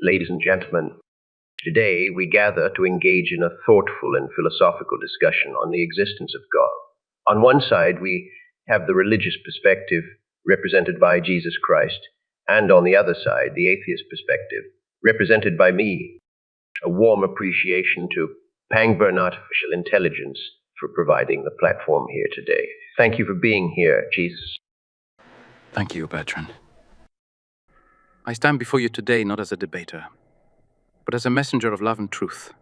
Ladies and gentlemen, today we gather to engage in a thoughtful and philosophical discussion on the existence of God. On one side, we have the religious perspective represented by Jesus Christ, and on the other side, the atheist perspective represented by me. A warm appreciation to Pangburn Artificial Intelligence for providing the platform here today. Thank you for being here, Jesus. Thank you, Bertrand. I stand before you today not as a debater, but as a messenger of love and truth.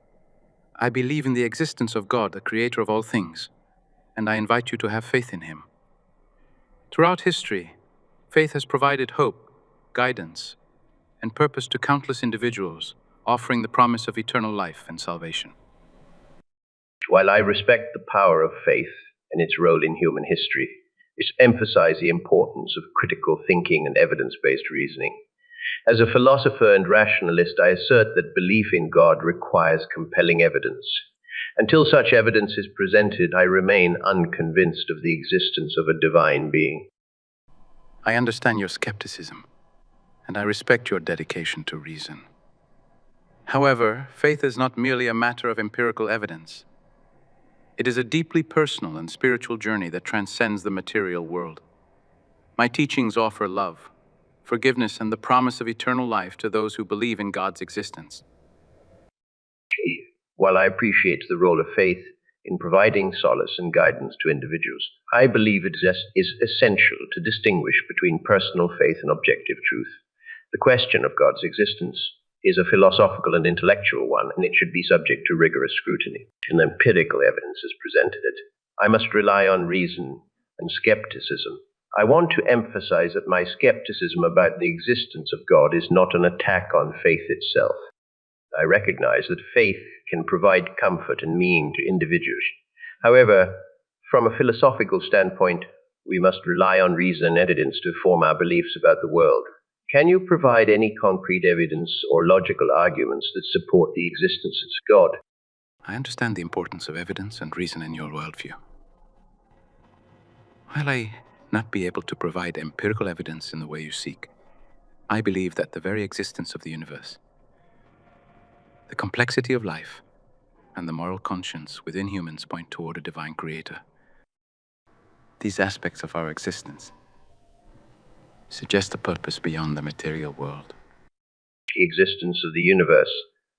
I believe in the existence of God, the creator of all things, and I invite you to have faith in him. Throughout history, faith has provided hope, guidance, and purpose to countless individuals, offering the promise of eternal life and salvation. While I respect the power of faith and its role in human history, I emphasize the importance of critical thinking and evidence-based reasoning. As a philosopher and rationalist, I assert that belief in God requires compelling evidence. Until such evidence is presented, I remain unconvinced of the existence of a divine being. I understand your skepticism, and I respect your dedication to reason. However, faith is not merely a matter of empirical evidence. It is a deeply personal and spiritual journey that transcends the material world. My teachings offer love, forgiveness, and the promise of eternal life to those who believe in God's existence. While I appreciate the role of faith in providing solace and guidance to individuals, I believe it is essential to distinguish between personal faith and objective truth. The question of God's existence is a philosophical and intellectual one, and it should be subject to rigorous scrutiny. And empirical evidence has presented it. I must rely on reason and skepticism. I want to emphasize that my skepticism about the existence of God is not an attack on faith itself. I recognize that faith can provide comfort and meaning to individuals. However, from a philosophical standpoint, we must rely on reason and evidence to form our beliefs about the world. Can you provide any concrete evidence or logical arguments that support the existence of God? I understand the importance of evidence and reason in your worldview. While I not be able to provide empirical evidence in the way you seek, I believe that the very existence of the universe, the complexity of life, and the moral conscience within humans point toward a divine creator. These aspects of our existence suggest a purpose beyond the material world. The existence of the universe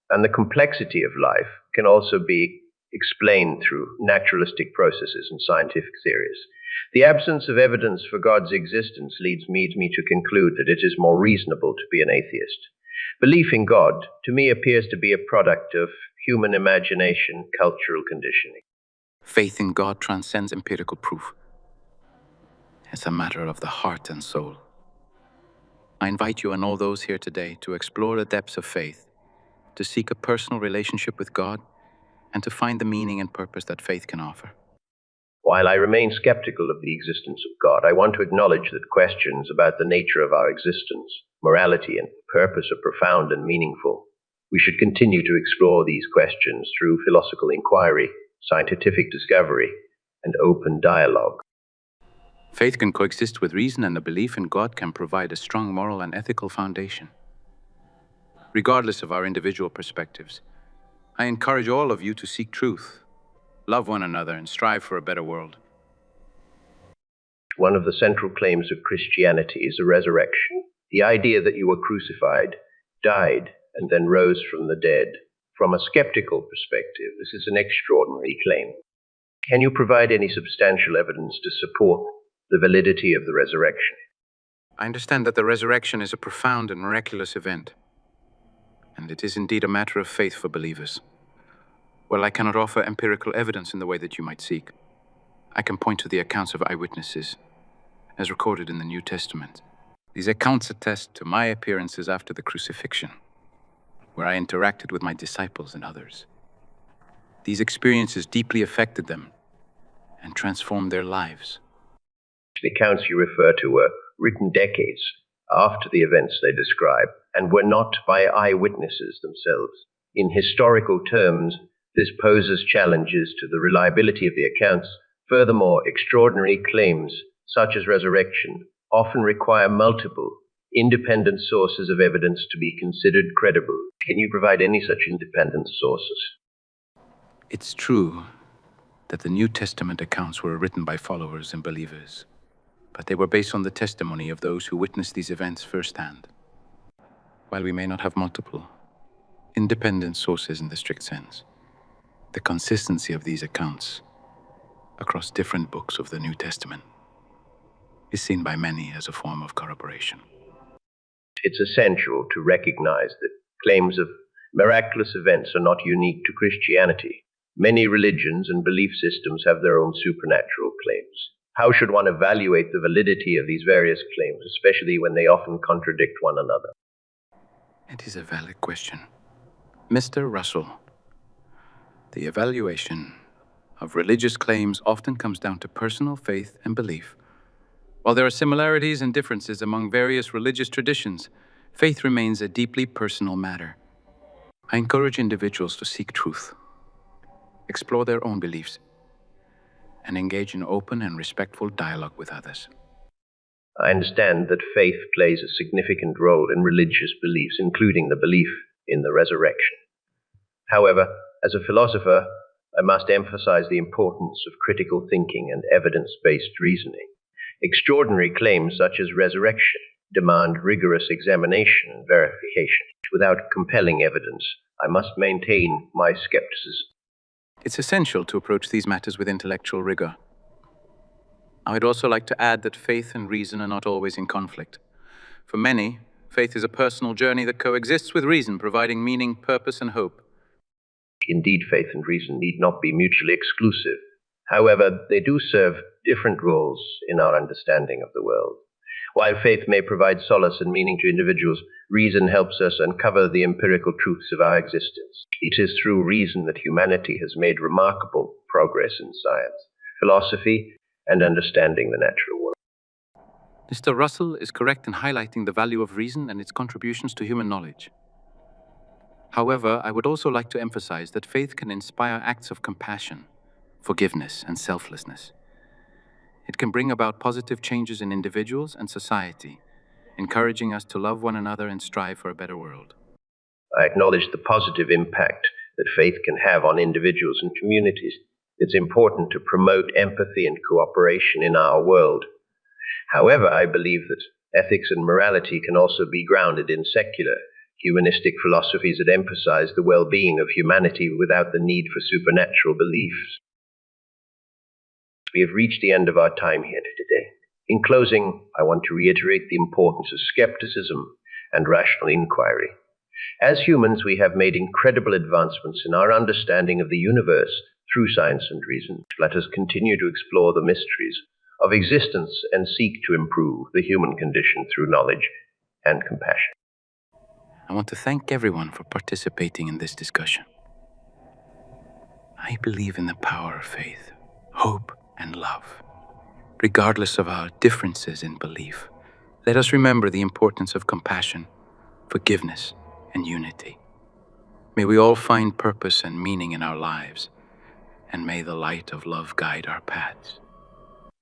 and the complexity of life can also be explained through naturalistic processes and scientific theories. The absence of evidence for God's existence leads me to conclude that it is more reasonable to be an atheist. Belief in God, to me, appears to be a product of human imagination, cultural conditioning. Faith in God transcends empirical proof. It's a matter of the heart and soul. I invite you and all those here today to explore the depths of faith, to seek a personal relationship with God, and to find the meaning and purpose that faith can offer. While I remain skeptical of the existence of God, I want to acknowledge that questions about the nature of our existence, morality, and purpose are profound and meaningful. We should continue to explore these questions through philosophical inquiry, scientific discovery, and open dialogue. Faith can coexist with reason, and a belief in God can provide a strong moral and ethical foundation. Regardless of our individual perspectives, I encourage all of you to seek truth, love one another, and strive for a better world. One of the central claims of Christianity is the resurrection, the idea that you were crucified, died, and then rose from the dead. From a skeptical perspective, this is an extraordinary claim. Can you provide any substantial evidence to support the validity of the resurrection? I understand that the resurrection is a profound and miraculous event, and it is indeed a matter of faith for believers. While I cannot offer empirical evidence in the way that you might seek, I can point to the accounts of eyewitnesses, as recorded in the New Testament. These accounts attest to my appearances after the crucifixion, where I interacted with my disciples and others. These experiences deeply affected them and transformed their lives. The accounts you refer to were written decades after the events they describe, and were not by eyewitnesses themselves. In historical terms, this poses challenges to the reliability of the accounts. Furthermore, extraordinary claims, such as resurrection, often require multiple, independent sources of evidence to be considered credible. Can you provide any such independent sources? It's true that the New Testament accounts were written by followers and believers, but they were based on the testimony of those who witnessed these events firsthand. While we may not have multiple independent sources in the strict sense, the consistency of these accounts across different books of the New Testament is seen by many as a form of corroboration. It's essential to recognize that claims of miraculous events are not unique to Christianity. Many religions and belief systems have their own supernatural claims. How should one evaluate the validity of these various claims, especially when they often contradict one another? It is a valid question. Mr. Russell, the evaluation of religious claims often comes down to personal faith and belief. While there are similarities and differences among various religious traditions, faith remains a deeply personal matter. I encourage individuals to seek truth, explore their own beliefs, and engage in open and respectful dialogue with others. I understand that faith plays a significant role in religious beliefs, including the belief in the resurrection. However, as a philosopher, I must emphasize the importance of critical thinking and evidence-based reasoning. Extraordinary claims such as resurrection demand rigorous examination and verification. Without compelling evidence, I must maintain my skepticism. It's essential to approach these matters with intellectual rigor. I'd also like to add that faith and reason are not always in conflict. For many, faith is a personal journey that coexists with reason, providing meaning, purpose, and hope. Indeed, faith and reason need not be mutually exclusive. However, they do serve different roles in our understanding of the world. While faith may provide solace and meaning to individuals, reason helps us uncover the empirical truths of our existence. It is through reason that humanity has made remarkable progress in science, philosophy, and understanding the natural world. Mr. Russell is correct in highlighting the value of reason and its contributions to human knowledge. However, I would also like to emphasize that faith can inspire acts of compassion, forgiveness, and selflessness. It can bring about positive changes in individuals and society, encouraging us to love one another and strive for a better world. I acknowledge the positive impact that faith can have on individuals and communities. It's important to promote empathy and cooperation in our world. However, I believe that ethics and morality can also be grounded in secular, humanistic philosophies that emphasize the well-being of humanity without the need for supernatural beliefs. We have reached the end of our time here today. In closing, I want to reiterate the importance of skepticism and rational inquiry. As humans, we have made incredible advancements in our understanding of the universe through science and reason. Let us continue to explore the mysteries of existence and seek to improve the human condition through knowledge and compassion. I want to thank everyone for participating in this discussion. I believe in the power of faith, hope, and love. Regardless of our differences in belief, let us remember the importance of compassion, forgiveness, and unity. May we all find purpose and meaning in our lives, and may the light of love guide our paths.